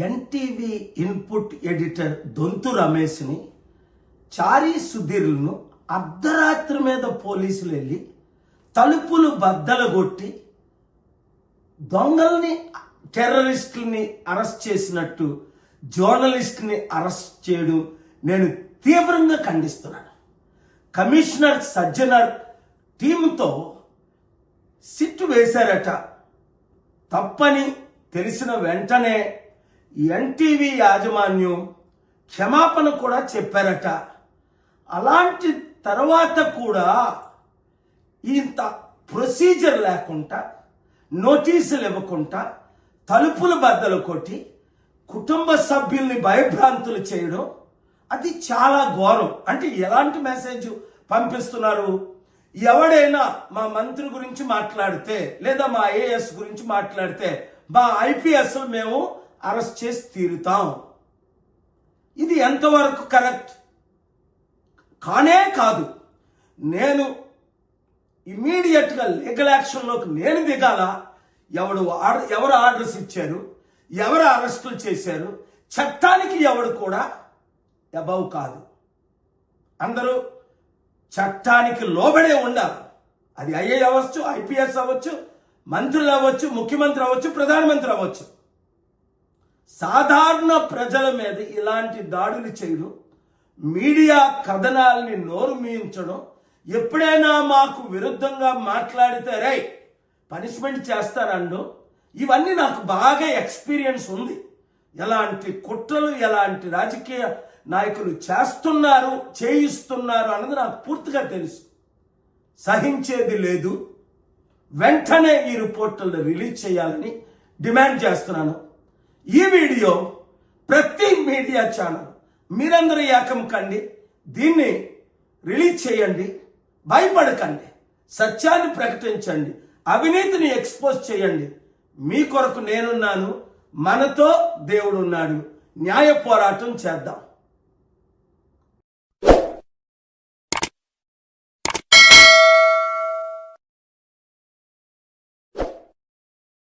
NTV input editor Donthu రమేష్ని చారీ సుధీర్లను అర్ధరాత్రి మీద పోలీసులు వెళ్ళి తలుపులు బద్దలగొట్టి దొంగల్ని టెర్రరిస్టుల్ని అరెస్ట్ చేసినట్టు జర్నలిస్ట్ని అరెస్ట్ చేయడం నేను తీవ్రంగా ఖండిస్తున్నాను. కమిషనర్ సజ్జనర్ టీంతో సిట్ వేశారట. తప్పని తెలిసిన వెంటనే ఎన్టీవీ యాజమాన్యం క్షమాపణ కూడా చెప్పారట. అలాంటి తర్వాత కూడా ఇంత ప్రొసీజర్ లేకుండా, నోటీసులు ఇవ్వకుండా తలుపులు బద్దలు కొట్టి కుటుంబ సభ్యుల్ని భయభ్రాంతులు చేయడం అది చాలా ఘోరం. అంటే ఎలాంటి మెసేజ్ పంపిస్తున్నారు? ఎవడైనా మా మంత్రి గురించి మాట్లాడితే లేదా మా ఐఏఎస్ గురించి మాట్లాడితే మా ఐపీఎస్ మేము అరెస్ట్ చేసి తీరుతాం. ఇది ఎంతవరకు కరెక్ట్? కానే కాదు. నేను ఇమీడియట్గా లీగల్ యాక్షన్లోకి నేను దిగాల. ఎవరు ఆర్డర్స్ ఇచ్చారు, ఎవరు అరెస్టులు చేశారు, చట్టానికి ఎవడు కూడా అబౌవ్ కాదు. అందరూ చట్టానికి లోబడే ఉండాలి. అది ఐఏ అవ్వచ్చు, ఐపీఎస్ అవ్వచ్చు, మంత్రులు అవ్వచ్చు, ముఖ్యమంత్రి అవ్వచ్చు, ప్రధానమంత్రి అవ్వచ్చు. సాధారణ ప్రజల మీద ఇలాంటి దాడులు చేయడం, మీడియా కథనాల్ని నోరు మీయించడం, ఎప్పుడైనా మాకు విరుద్ధంగా మాట్లాడితే రై పనిష్మెంట్ చేస్తారండు, ఇవన్నీ నాకు బాగా ఎక్స్పీరియన్స్ ఉంది. ఎలాంటి కుట్రలు, ఎలాంటి రాజకీయ నాయకులు చేస్తున్నారు, చేయిస్తున్నారు అన్నది నాకు పూర్తిగా తెలుసు. సహించేది లేదు. వెంటనే ఈ రిపోర్టులను రిలీజ్ చేయాలని డిమాండ్ చేస్తున్నాను. ఈ వీడియో ప్రతి మీడియా ఛానల్ మీరందరూ ఏకం కండి, దీన్ని రిలీజ్ చేయండి. భయపడకండి, సత్యాన్ని ప్రకటించండి, అవినీతిని ఎక్స్పోజ్ చేయండి. మీ కొరకు నేనున్నాను, మనతో దేవుడు ఉన్నాడు. న్యాయ పోరాటం చేద్దాం.